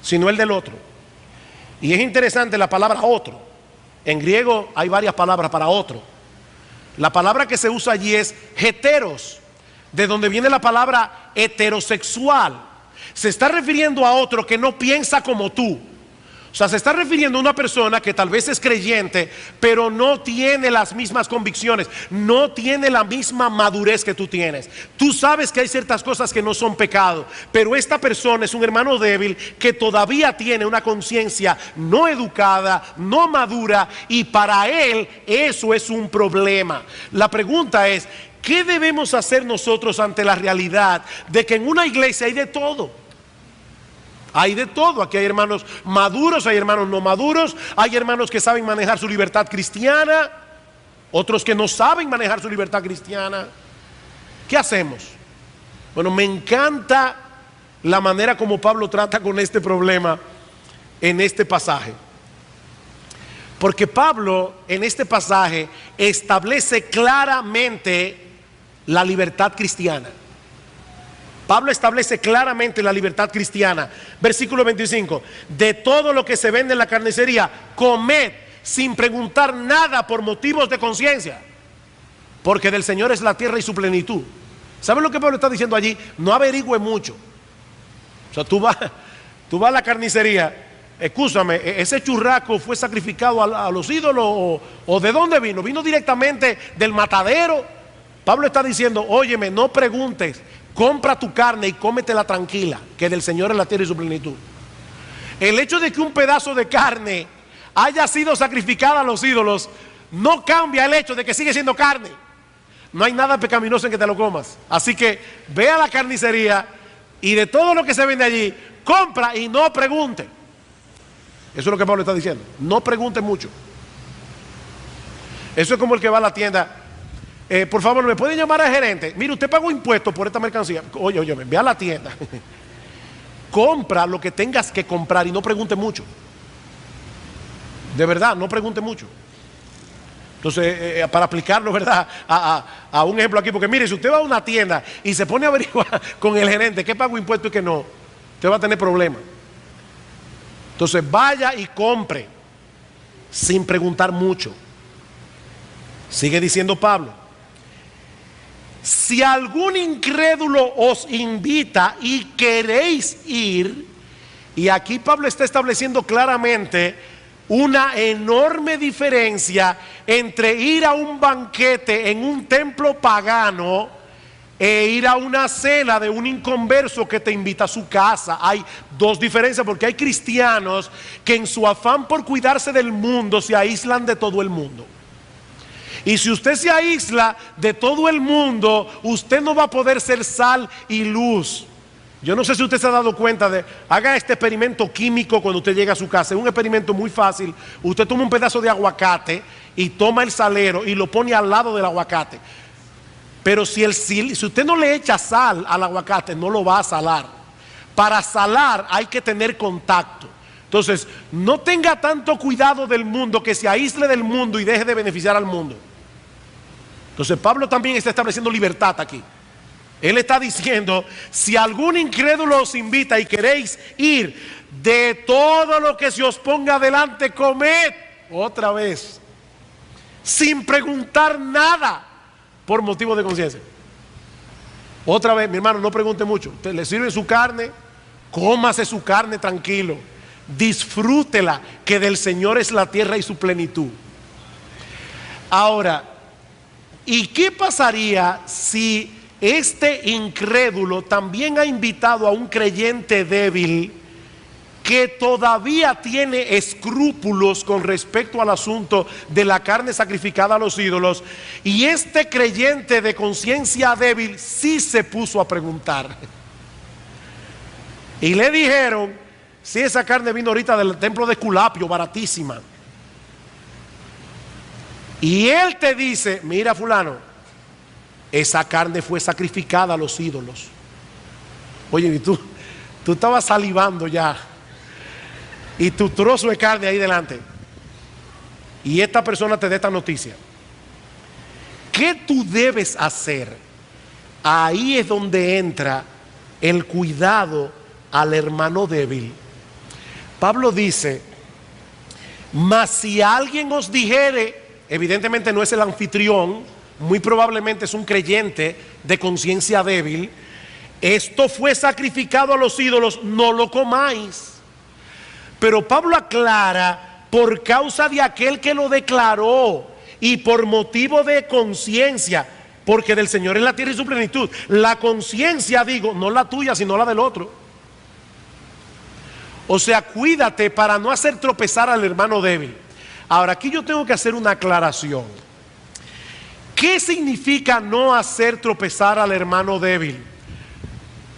sino el del otro. Y es interesante la palabra otro. En griego hay varias palabras para otro. La palabra que se usa allí es heteros, de donde viene la palabra heterosexual. Se está refiriendo a otro que no piensa como tú. O sea, se está refiriendo a una persona que tal vez es creyente, pero no tiene las mismas convicciones, no tiene la misma madurez que tú tienes. Tú sabes que hay ciertas cosas que no son pecado, pero esta persona es un hermano débil que todavía tiene una conciencia no educada, no madura, y para él eso es un problema. La pregunta es, ¿qué debemos hacer nosotros ante la realidad de que en una iglesia hay de todo? Hay de todo. Aquí hay hermanos maduros, hay hermanos no maduros, hay hermanos que saben manejar su libertad cristiana, otros que no saben manejar su libertad cristiana. ¿Qué hacemos? Bueno, me encanta la manera como Pablo trata con este problema en este pasaje. Porque Pablo en este pasaje establece claramente la libertad cristiana. Pablo establece claramente la libertad cristiana. Versículo 25. De todo lo que se vende en la carnicería, comed sin preguntar nada por motivos de conciencia, porque del Señor es la tierra y su plenitud. ¿Saben lo que Pablo está diciendo allí? No averigüe mucho. O sea, tú vas a la carnicería. Escúchame, ¿ese churrasco fue sacrificado a los ídolos o de dónde vino? ¿Vino directamente del matadero? Pablo está diciendo, óyeme, no preguntes. Compra tu carne y cómetela tranquila, que del Señor es la tierra y su plenitud. El hecho de que un pedazo de carne haya sido sacrificada a los ídolos no cambia el hecho de que sigue siendo carne. No hay nada pecaminoso en que te lo comas. Así que ve a la carnicería y de todo lo que se vende allí, compra y no pregunte. Eso es lo que Pablo está diciendo. No pregunte mucho. Eso es como el que va a la tienda. Por favor, ¿me puede llamar al gerente? Mire, usted pagó impuestos por esta mercancía. Oye, ve a la tienda. Compra lo que tengas que comprar y no pregunte mucho. De verdad, no pregunte mucho. Entonces, para aplicarlo, ¿verdad? A un ejemplo aquí, porque mire, si usted va a una tienda y se pone a averiguar con el gerente qué pagó impuestos y qué no, usted va a tener problemas. Entonces, vaya y compre sin preguntar mucho. Sigue diciendo Pablo. Si algún incrédulo os invita y queréis ir, y aquí Pablo está estableciendo claramente una enorme diferencia entre ir a un banquete en un templo pagano e ir a una cena de un inconverso que te invita a su casa. Hay dos diferencias, porque hay cristianos que en su afán por cuidarse del mundo se aíslan de todo el mundo. Y si usted se aísla de todo el mundo, usted no va a poder ser sal y luz. Yo no sé si usted se ha dado cuenta haga este experimento químico cuando usted llega a su casa. Es un experimento muy fácil. Usted toma un pedazo de aguacate y toma el salero y lo pone al lado del aguacate. Pero si usted no le echa sal al aguacate, no lo va a salar. Para salar hay que tener contacto. Entonces, no tenga tanto cuidado del mundo, que se aísle del mundo y deje de beneficiar al mundo. Entonces Pablo también está estableciendo libertad aquí. Él está diciendo, si algún incrédulo os invita y queréis ir, de todo lo que se os ponga delante, comed otra vez, sin preguntar nada por motivo de conciencia. Otra vez, mi hermano, no pregunte mucho. Usted le sirve su carne, cómase su carne tranquilo, disfrútela, que del Señor es la tierra y su plenitud. Ahora, ¿y qué pasaría si este incrédulo también ha invitado a un creyente débil que todavía tiene escrúpulos con respecto al asunto de la carne sacrificada a los ídolos, y este creyente de conciencia débil sí se puso a preguntar? Y le dijeron, si esa carne vino ahorita del templo de Esculapio, baratísima. y él te dice, mira fulano, esa carne fue sacrificada a los ídolos. Oye, y tú estabas salivando ya, y tu trozo de carne ahí delante, y esta persona te da esta noticia. ¿Qué tú debes hacer? Ahí es donde entra el cuidado al hermano débil. Pablo dice, mas si alguien os dijere, evidentemente no es el anfitrión, muy probablemente es un creyente de conciencia débil, esto fue sacrificado a los ídolos, no lo comáis. Pero Pablo aclara, por causa de aquel que lo declaró y por motivo de conciencia, porque del Señor es la tierra y su plenitud. La conciencia, digo, no la tuya, sino la del otro. O sea, cuídate para no hacer tropezar al hermano débil. Ahora, aquí yo tengo que hacer una aclaración. ¿Qué significa no hacer tropezar al hermano débil?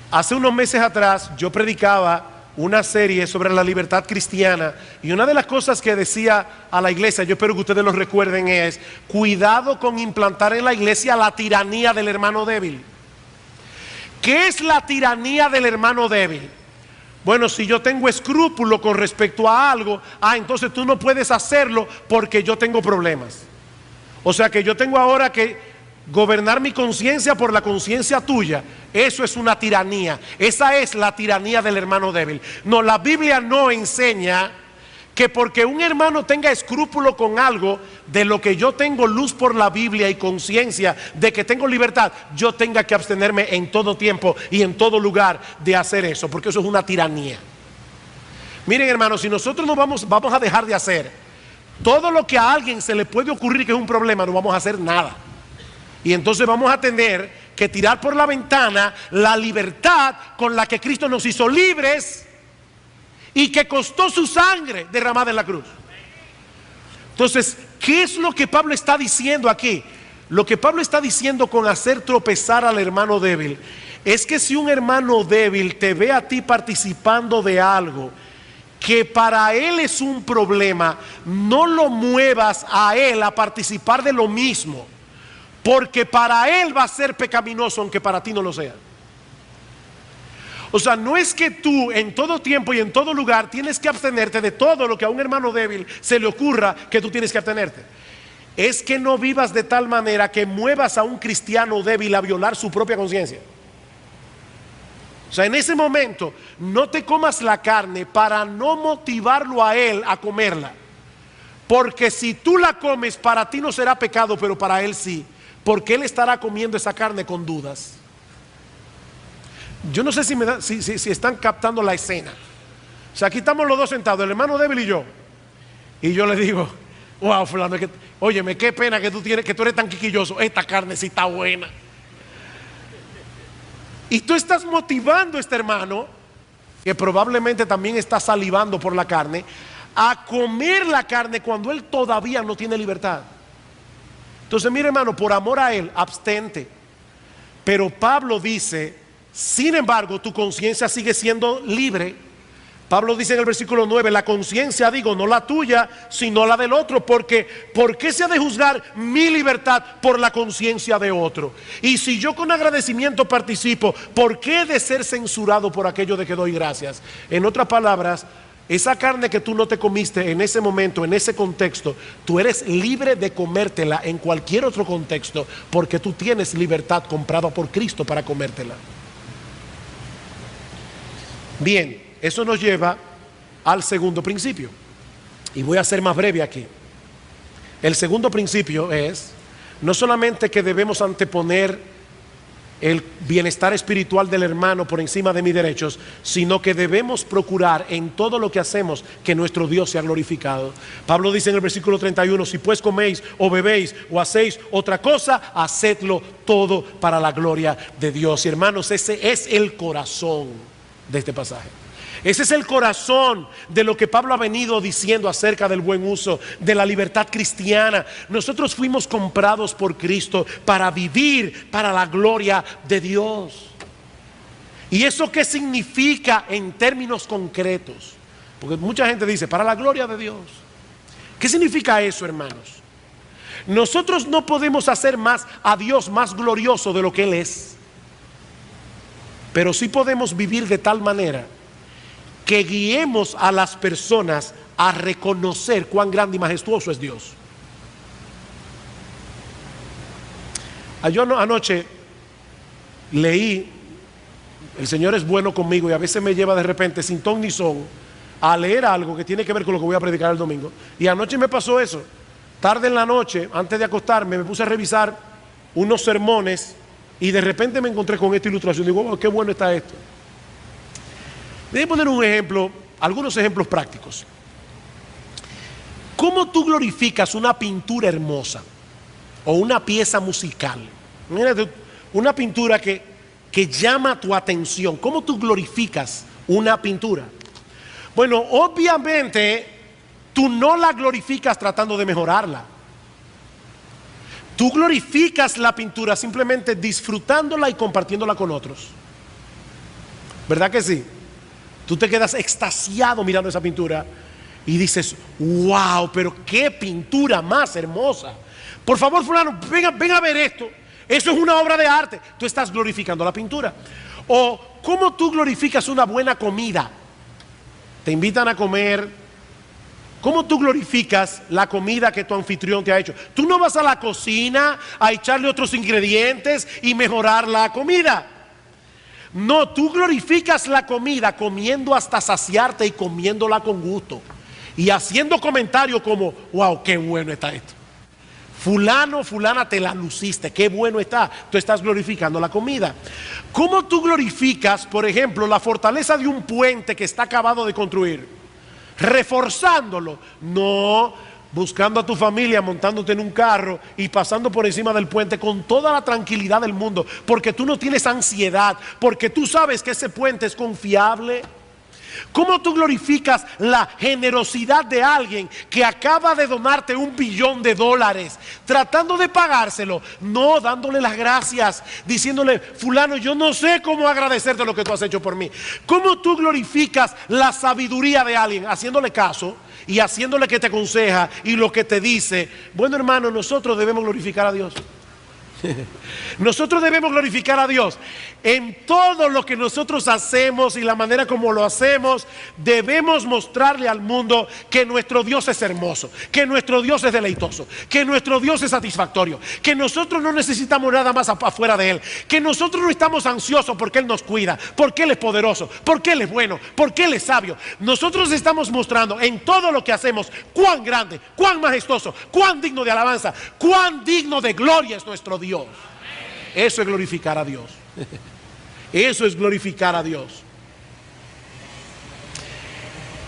Hace unos meses atrás yo predicaba una serie sobre la libertad cristiana, y una de las cosas que decía a la iglesia, yo espero que ustedes lo recuerden, es cuidado con implantar en la iglesia la tiranía del hermano débil. ¿Qué es la tiranía del hermano débil? Bueno, si yo tengo escrúpulo con respecto a algo, entonces tú no puedes hacerlo porque yo tengo problemas. O sea que yo tengo ahora que gobernar mi conciencia por la conciencia tuya. Eso es una tiranía. Esa es la tiranía del hermano débil. No, la Biblia no enseña que porque un hermano tenga escrúpulo con algo de lo que yo tengo luz por la Biblia y conciencia de que tengo libertad, yo tenga que abstenerme en todo tiempo y en todo lugar de hacer eso, porque eso es una tiranía. Miren, hermanos, si nosotros no vamos a dejar de hacer todo lo que a alguien se le puede ocurrir que es un problema, no vamos a hacer nada. Y entonces vamos a tener que tirar por la ventana la libertad con la que Cristo nos hizo libres y que costó su sangre derramada en la cruz. Entonces, ¿qué es lo que Pablo está diciendo aquí? Lo que Pablo está diciendo con hacer tropezar al hermano débil es que si un hermano débil te ve a ti participando de algo que para él es un problema, no lo muevas a él a participar de lo mismo, porque para él va a ser pecaminoso aunque para ti no lo sea. O sea, no es que tú en todo tiempo y en todo lugar tienes que abstenerte de todo lo que a un hermano débil se le ocurra que tú tienes que abstenerte. Es que no vivas de tal manera que muevas a un cristiano débil a violar su propia conciencia. O sea, en ese momento no te comas la carne para no motivarlo a él a comerla. Porque si tú la comes, para ti no será pecado, pero para él sí. Porque él estará comiendo esa carne con dudas. Yo no sé si están captando la escena. O sea, aquí estamos los dos sentados, el hermano débil y yo. Y yo le digo, wow, fulano, óyeme, qué pena que tú eres tan quiquilloso. Esta carne sí está buena. Y tú estás motivando a este hermano, que probablemente también está salivando por la carne, a comer la carne cuando él todavía no tiene libertad. Entonces, mire, hermano, por amor a él, abstente. Pero Pablo dice, sin embargo, tu conciencia sigue siendo libre. Pablo dice en el versículo 9, la conciencia, digo, no la tuya, sino la del otro, porque ¿por qué se ha de juzgar mi libertad por la conciencia de otro? Y si yo con agradecimiento participo, ¿por qué he de ser censurado por aquello de que doy gracias? En otras palabras, esa carne que tú no te comiste en ese momento, en ese contexto, tú eres libre de comértela en cualquier otro contexto, porque tú tienes libertad comprada por Cristo para comértela. Bien, eso nos lleva al segundo principio, y voy a ser más breve aquí. El segundo principio es no solamente que debemos anteponer el bienestar espiritual del hermano por encima de mis derechos, sino que debemos procurar en todo lo que hacemos que nuestro Dios sea glorificado. Pablo dice en el versículo 31, si pues coméis o bebéis o hacéis otra cosa, hacedlo todo para la gloria de Dios. Y hermanos, ese es el corazón de este pasaje. Ese es el corazón de lo que Pablo ha venido diciendo acerca del buen uso de la libertad cristiana. Nosotros fuimos comprados por Cristo para vivir para la gloria de Dios. ¿Y eso qué significa en términos concretos? Porque mucha gente dice, para la gloria de Dios. ¿Qué significa eso, hermanos? Nosotros no podemos hacer más a Dios más glorioso de lo que Él es, pero sí podemos vivir de tal manera que guiemos a las personas a reconocer cuán grande y majestuoso es Dios. Yo anoche leí, el Señor es bueno conmigo y a veces me lleva de repente sin ton ni son a leer algo que tiene que ver con lo que voy a predicar el domingo. Y anoche me pasó eso. Tarde en la noche, antes de acostarme, me puse a revisar unos sermones y de repente me encontré con esta ilustración. Digo, oh, qué bueno está esto. Voy a poner un ejemplo, algunos ejemplos prácticos. ¿Cómo tú glorificas una pintura hermosa o una pieza musical? Mírate, una pintura que llama tu atención. ¿Cómo tú glorificas una pintura? Bueno, obviamente tú no la glorificas tratando de mejorarla. Tú glorificas la pintura simplemente disfrutándola y compartiéndola con otros. ¿Verdad que sí? Tú te quedas extasiado mirando esa pintura y dices, wow, pero qué pintura más hermosa. Por favor, fulano, ven a ver esto. Eso es una obra de arte. Tú estás glorificando la pintura. O ¿cómo tú glorificas una buena comida? Te invitan a comer. ¿Cómo tú glorificas la comida que tu anfitrión te ha hecho? Tú no vas a la cocina a echarle otros ingredientes y mejorar la comida. No, tú glorificas la comida comiendo hasta saciarte y comiéndola con gusto. Y haciendo comentarios como, wow, qué bueno está esto. Fulano, fulana, te la luciste, qué bueno está. Tú estás glorificando la comida. ¿Cómo tú glorificas, por ejemplo, la fortaleza de un puente que está acabado de construir? Reforzándolo. No, buscando a tu familia, montándote en un carro y pasando por encima del puente con toda la tranquilidad del mundo, porque tú no tienes ansiedad, porque tú sabes que ese puente es confiable. ¿Cómo tú glorificas la generosidad de alguien que acaba de donarte $1 billón, tratando de pagárselo? No, dándole las gracias, diciéndole, fulano, yo no sé cómo agradecerte lo que tú has hecho por mí. ¿Cómo tú glorificas la sabiduría de alguien? Haciéndole caso y haciéndole que te aconseja y lo que te dice. Bueno, hermano, nosotros debemos glorificar a Dios. Nosotros debemos glorificar a Dios en todo lo que nosotros hacemos y la manera como lo hacemos. Debemos mostrarle al mundo que nuestro Dios es hermoso, que nuestro Dios es deleitoso, que nuestro Dios es satisfactorio, que nosotros no necesitamos nada más afuera de Él, que nosotros no estamos ansiosos porque Él nos cuida, porque Él es poderoso, porque Él es bueno, porque Él es sabio. Nosotros estamos mostrando en todo lo que hacemos cuán grande, cuán majestuoso, cuán digno de alabanza, cuán digno de gloria es nuestro Dios. Eso es glorificar a Dios. Eso es glorificar a Dios.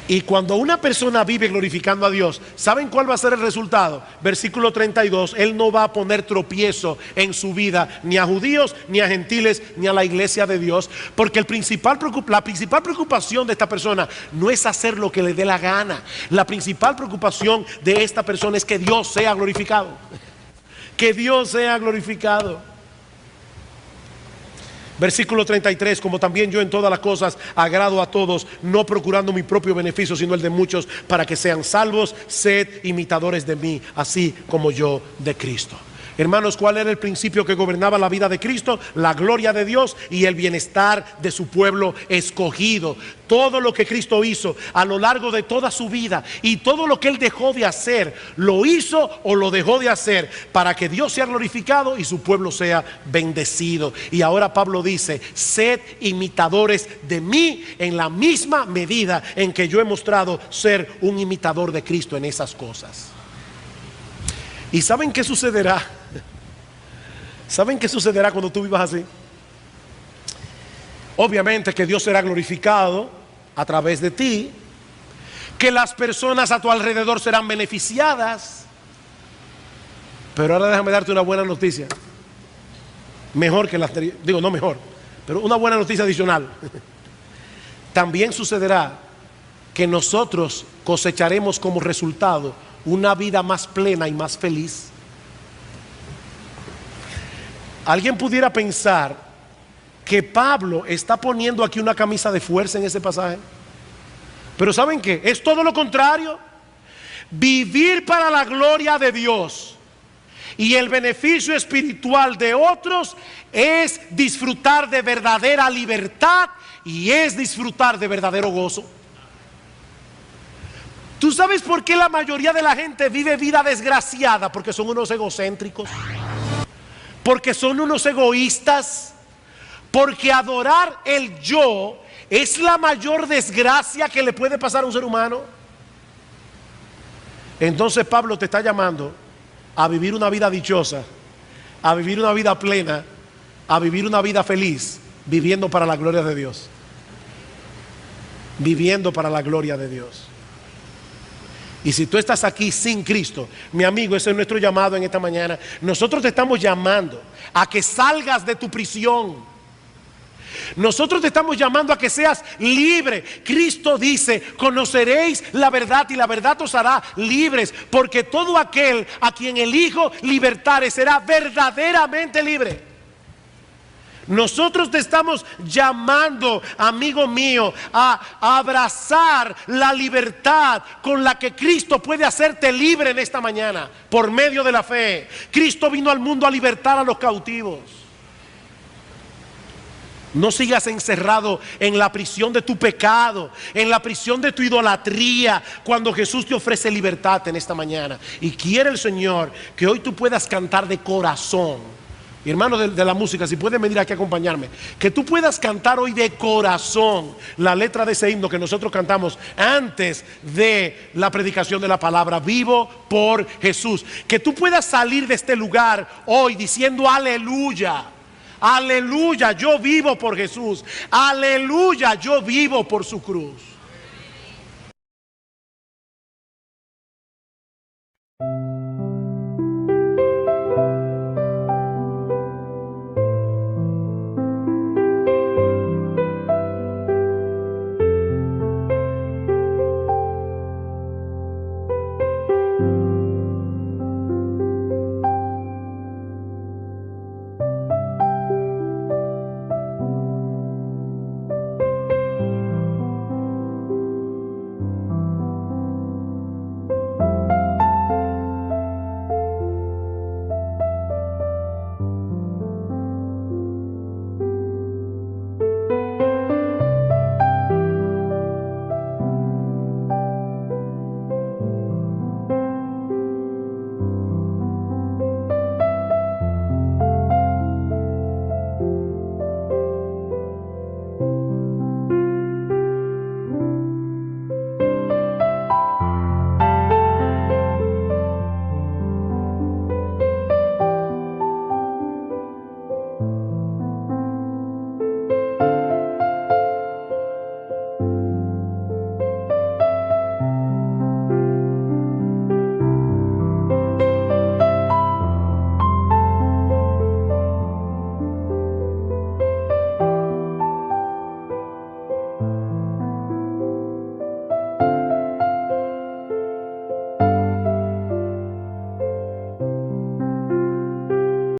Y cuando una persona vive glorificando a Dios, ¿saben cuál va a ser el resultado? Versículo 32, Él no va a poner tropiezo en su vida, ni a judíos, ni a gentiles, ni a la iglesia de Dios. Porque la principal preocupación de esta persona no es hacer lo que le dé la gana. La principal preocupación de esta persona es que Dios sea glorificado. Que Dios sea glorificado. Versículo 33, como también yo en todas las cosas agrado a todos, no procurando mi propio beneficio, sino el de muchos, para que sean salvos. Sed imitadores de mí, así como yo de Cristo. Hermanos, ¿cuál era el principio que gobernaba la vida de Cristo? La gloria de Dios y el bienestar de su pueblo escogido. Todo lo que Cristo hizo a lo largo de toda su vida y todo lo que Él dejó de hacer, lo hizo o lo dejó de hacer para que Dios sea glorificado y su pueblo sea bendecido. Y ahora Pablo dice, sed imitadores de mí en la misma medida en que yo he mostrado ser un imitador de Cristo en esas cosas. ¿Y saben qué sucederá? ¿Saben qué sucederá cuando tú vivas así? Obviamente que Dios será glorificado a través de ti, que las personas a tu alrededor serán beneficiadas. Pero ahora déjame darte una buena noticia. Mejor que la anterior, digo no mejor, pero una buena noticia adicional. También sucederá que nosotros cosecharemos como resultado una vida más plena y más feliz. Alguien pudiera pensar que Pablo está poniendo aquí una camisa de fuerza en ese pasaje, pero ¿saben qué? Es todo lo contrario. Vivir para la gloria de Dios Y el beneficio espiritual de otros es disfrutar de verdadera libertad y es disfrutar de verdadero gozo. ¿Tú sabes por qué la mayoría de la gente vive vida desgraciada? Porque son unos egocéntricos, porque son unos egoístas, porque adorar el yo es la mayor desgracia que le puede pasar a un ser humano. Entonces Pablo te está llamando a vivir una vida dichosa, a vivir una vida plena, a vivir una vida feliz, viviendo para la gloria de Dios. Viviendo para la gloria de Dios. Y si tú estás aquí sin Cristo, mi amigo, ese es nuestro llamado en esta mañana. Nosotros te estamos llamando a que salgas de tu prisión. Nosotros te estamos llamando a que seas libre. Cristo dice: conoceréis la verdad y la verdad os hará libres, porque todo aquel a quien el Hijo libertare será verdaderamente libre. Nosotros te estamos llamando, amigo mío, a abrazar la libertad con la que Cristo puede hacerte libre en esta mañana por medio de la fe. Cristo vino al mundo a libertar a los cautivos. No sigas encerrado en la prisión de tu pecado, en la prisión de tu idolatría, cuando Jesús te ofrece libertad en esta mañana. Y quiere el Señor que hoy tú puedas cantar de corazón. Mi hermano de la música, si pueden venir aquí a acompañarme, que tú puedas cantar hoy de corazón la letra de ese himno que nosotros cantamos antes de la predicación de la palabra: vivo por Jesús. Que tú puedas salir de este lugar hoy diciendo: aleluya, aleluya, yo vivo por Jesús, aleluya, yo vivo por su cruz.